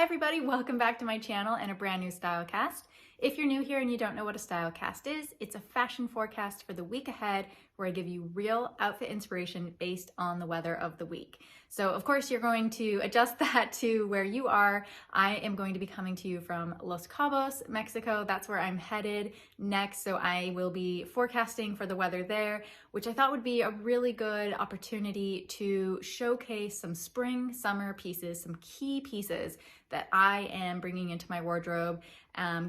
Hi everybody, welcome back to my channel and a brand new Stylecast. If you're new here and you don't know what a Stylecast is, it's a fashion forecast for the week ahead where I give you real outfit inspiration based on the weather of the week. So of course you're going to adjust that to where you are. I am going to be coming to you from Los Cabos, Mexico. That's where I'm headed next. So I will be forecasting for the weather there, which I thought would be a really good opportunity to showcase some spring, summer pieces, some key pieces that I am bringing into my wardrobe.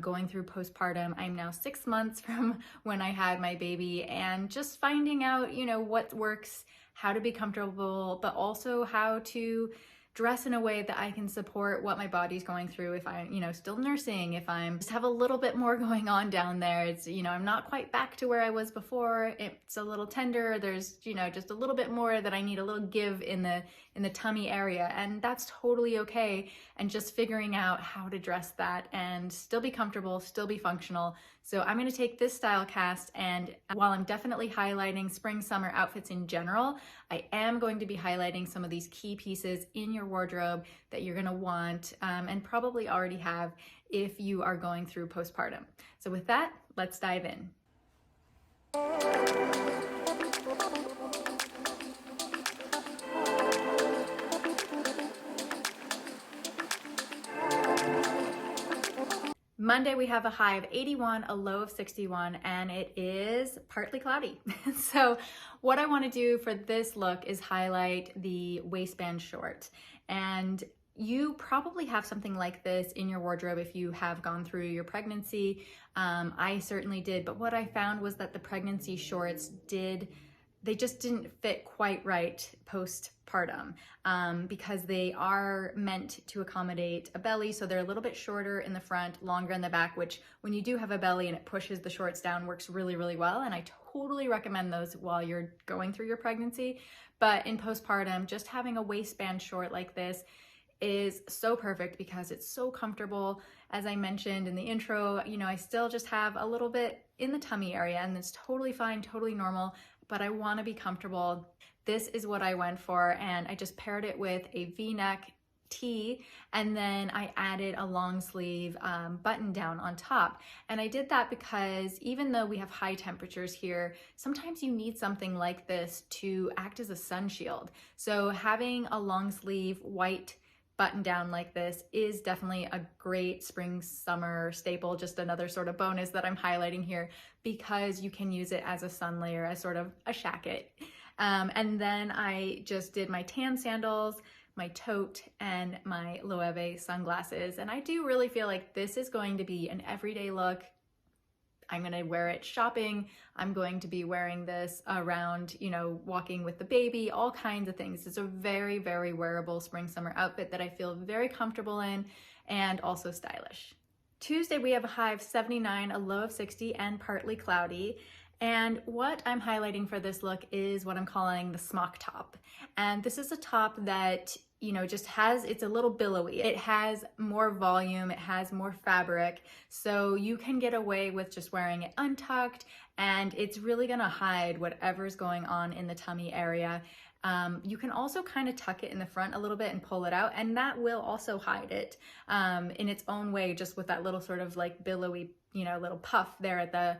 Going through postpartum. I'm now 6 months from when I had my baby and just finding out, what works, how to be comfortable, but also how to dress in a way that I can support what my body's going through if I'm, still nursing, if I'm just have a little bit more going on down there. It's, I'm not quite back to where I was before. It's a little tender. There's, just a little bit more that I need a little give in the tummy area, and that's totally okay. And just figuring out how to dress that and still be comfortable, still be functional. So I'm going to take this style cast, and while I'm definitely highlighting spring summer outfits in general, I am going to be highlighting some of these key pieces in your wardrobe that you're going to want and probably already have if you are going through postpartum. So with that, let's dive in. Monday, we have a high of 81, a low of 61, and it is partly cloudy. So what I want to do for this look is highlight the waistband short. And you probably have something like this in your wardrobe if you have gone through your pregnancy. I certainly did, but what I found was that the pregnancy shorts they just didn't fit quite right postpartum because they are meant to accommodate a belly. So they're a little bit shorter in the front, longer in the back, which when you do have a belly and it pushes the shorts down works really, really well. And I totally recommend those while you're going through your pregnancy. But in postpartum, just having a waistband short like this is so perfect because it's so comfortable. As I mentioned in the intro, I still just have a little bit in the tummy area, and it's totally fine, totally normal, but I want to be comfortable. This is what I went for, and I just paired it with a V-neck tee, and then I added a long sleeve button down on top. And I did that because even though we have high temperatures here, sometimes you need something like this to act as a sun shield. So having a long sleeve white button down like this is definitely a great spring summer staple, just another sort of bonus that I'm highlighting here because you can use it as a sun layer, as sort of a shacket. And then I just did my tan sandals, my tote, and my Loewe sunglasses. And I do really feel like this is going to be an everyday look. I'm going to wear it shopping. I'm going to be wearing this around, walking with the baby, all kinds of things. It's a very, very wearable spring summer outfit that I feel very comfortable in and also stylish. Tuesday, we have a high of 79, a low of 60, and partly cloudy. And what I'm highlighting for this look is what I'm calling the smock top. And this is a top that just it's a little billowy. It has more volume, it has more fabric, so you can get away with just wearing it untucked, and it's really gonna hide whatever's going on in the tummy area. You can also kind of tuck it in the front a little bit and pull it out, and that will also hide it in its own way, just with that little sort of like billowy, little puff there at the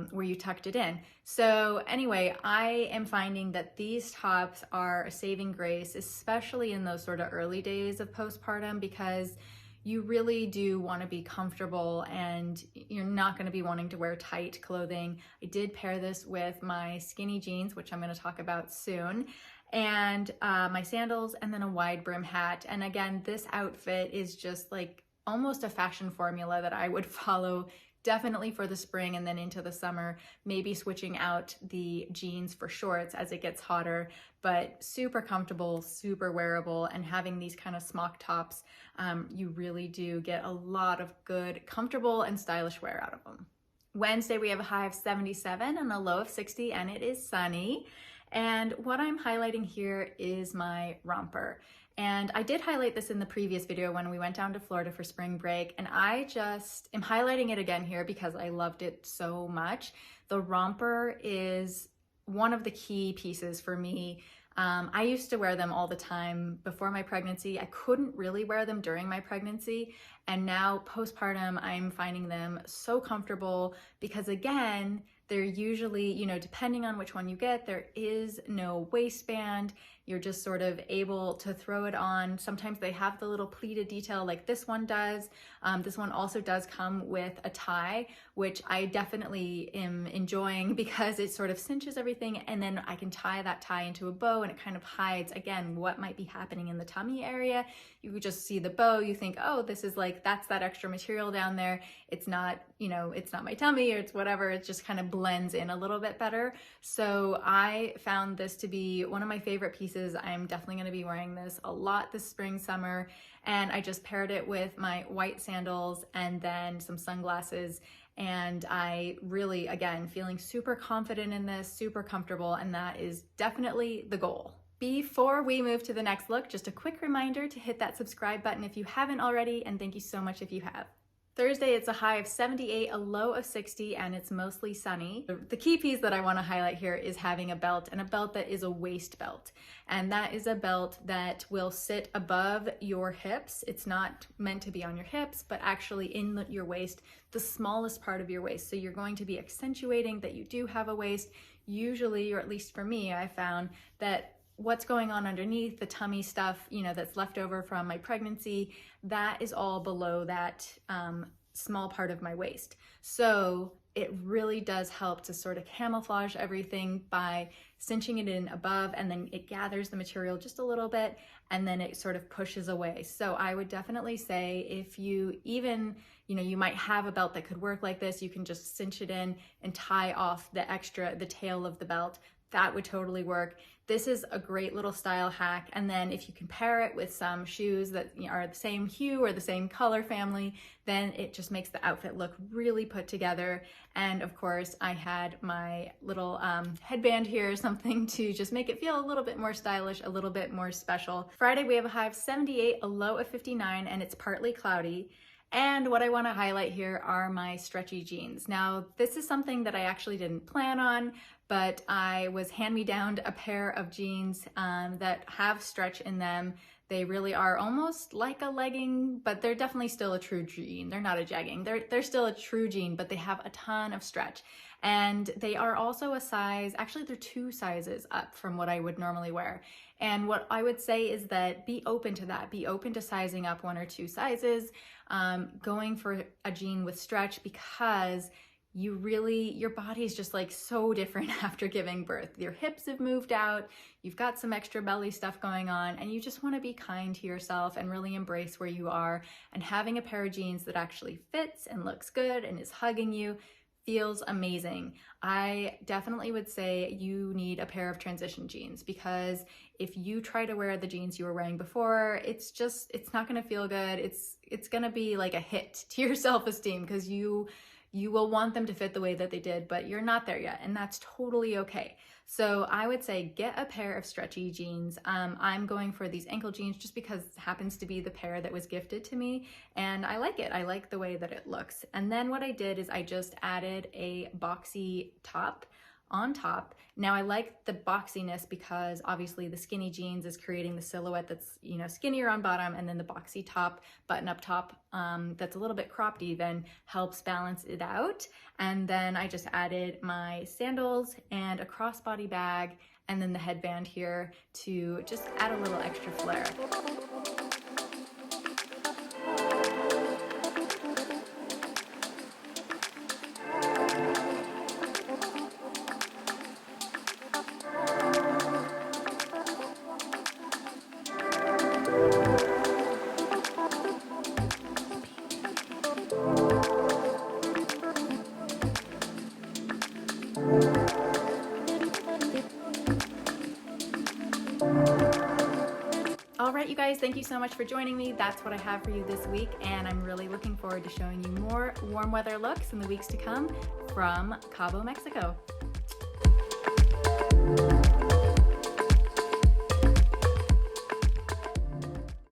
where you tucked it in. So anyway, I am finding that these tops are a saving grace, especially in those sort of early days of postpartum, because you really do want to be comfortable and you're not going to be wanting to wear tight clothing. I did pair this with my skinny jeans, which I'm going to talk about soon, and my sandals, and then a wide brim hat. And again, this outfit is just like almost a fashion formula that I would follow definitely for the spring and then into the summer, maybe switching out the jeans for shorts as it gets hotter, but super comfortable, super wearable, and having these kind of smock tops, you really do get a lot of good, comfortable, and stylish wear out of them. Wednesday, we have a high of 77 and a low of 60, and it is sunny. And what I'm highlighting here is my romper. And I did highlight this in the previous video when we went down to Florida for spring break, and I just am highlighting it again here because I loved it so much. The romper is one of the key pieces for me I used to wear them all the time before my pregnancy. I couldn't really wear them during my pregnancy. And now postpartum, I'm finding them so comfortable because again, they're usually, you know, depending on which one you get, there is no waistband. You're just sort of able to throw it on. Sometimes they have the little pleated detail like this one does. This one also does come with a tie, which I definitely am enjoying because it sort of cinches everything, and then I can tie that tie into a bow and it kind of hides, again, what might be happening in the tummy area. You could just see the bow, you think, oh, this is like, that's that extra material down there. It's not, you know, it's not my tummy or it's whatever. It just kind of blends in a little bit better. So I found this to be one of my favorite pieces. I'm definitely going to be wearing this a lot this spring, summer. And I just paired it with my white sandals and then some sunglasses. And I really, again, feeling super confident in this, super comfortable. And that is definitely the goal. Before we move to the next look, just a quick reminder to hit that subscribe button if you haven't already, and thank you so much if you have. Thursday, it's a high of 78, a low of 60, and it's mostly sunny. The key piece that I want to highlight here is having a belt, and a belt that is a waist belt. And that is a belt that will sit above your hips. It's not meant to be on your hips, but actually in your waist, the smallest part of your waist. So you're going to be accentuating that you do have a waist. Usually, or at least for me, I found that what's going on underneath, the tummy stuff, you know, that's left over from my pregnancy, that is all below that small part of my waist. So it really does help to sort of camouflage everything by cinching it in above, and then it gathers the material just a little bit, and then it sort of pushes away. So I would definitely say if you even, you know, you might have a belt that could work like this, you can just cinch it in and tie off the tail of the belt. That would totally work. This is a great little style hack. And then if you can pair it with some shoes that are the same hue or the same color family, then it just makes the outfit look really put together. And of course, I had my little headband here, something to just make it feel a little bit more stylish, a little bit more special. Friday, we have a high of 78, a low of 59, and it's partly cloudy. And what I want to highlight here are my stretchy jeans. Now, this is something that I actually didn't plan on, but I was hand-me-downed a pair of jeans that have stretch in them. They really are almost like a legging, but they're definitely still a true jean. They're not a jegging. They're still a true jean, but they have a ton of stretch. And they are also a size, actually they're 2 sizes up from what I would normally wear. And what I would say is that be open to that. Be open to sizing up 1 or 2 sizes, going for a jean with stretch, because your body is just like so different after giving birth. Your hips have moved out, you've got some extra belly stuff going on, and you just want to be kind to yourself and really embrace where you are. And having a pair of jeans that actually fits and looks good and is hugging you feels amazing. I definitely would say you need a pair of transition jeans, because if you try to wear the jeans you were wearing before, it's not going to feel good. It's going to be like a hit to your self-esteem, because you will want them to fit the way that they did, but you're not there yet, and that's totally okay. So I would say get a pair of stretchy jeans. I'm going for these ankle jeans just because it happens to be the pair that was gifted to me, and I like it. I like the way that it looks. And then what I did is I just added a boxy top on top. Now I like the boxiness because obviously the skinny jeans is creating the silhouette that's, you know, skinnier on bottom, and then the boxy top, button up top, that's a little bit cropped even, helps balance it out. And then I just added my sandals and a crossbody bag, and then the headband here to just add a little extra flair. All right, you guys, thank you so much for joining me. That's what I have for you this week, and I'm really looking forward to showing you more warm weather looks in the weeks to come from Cabo, Mexico.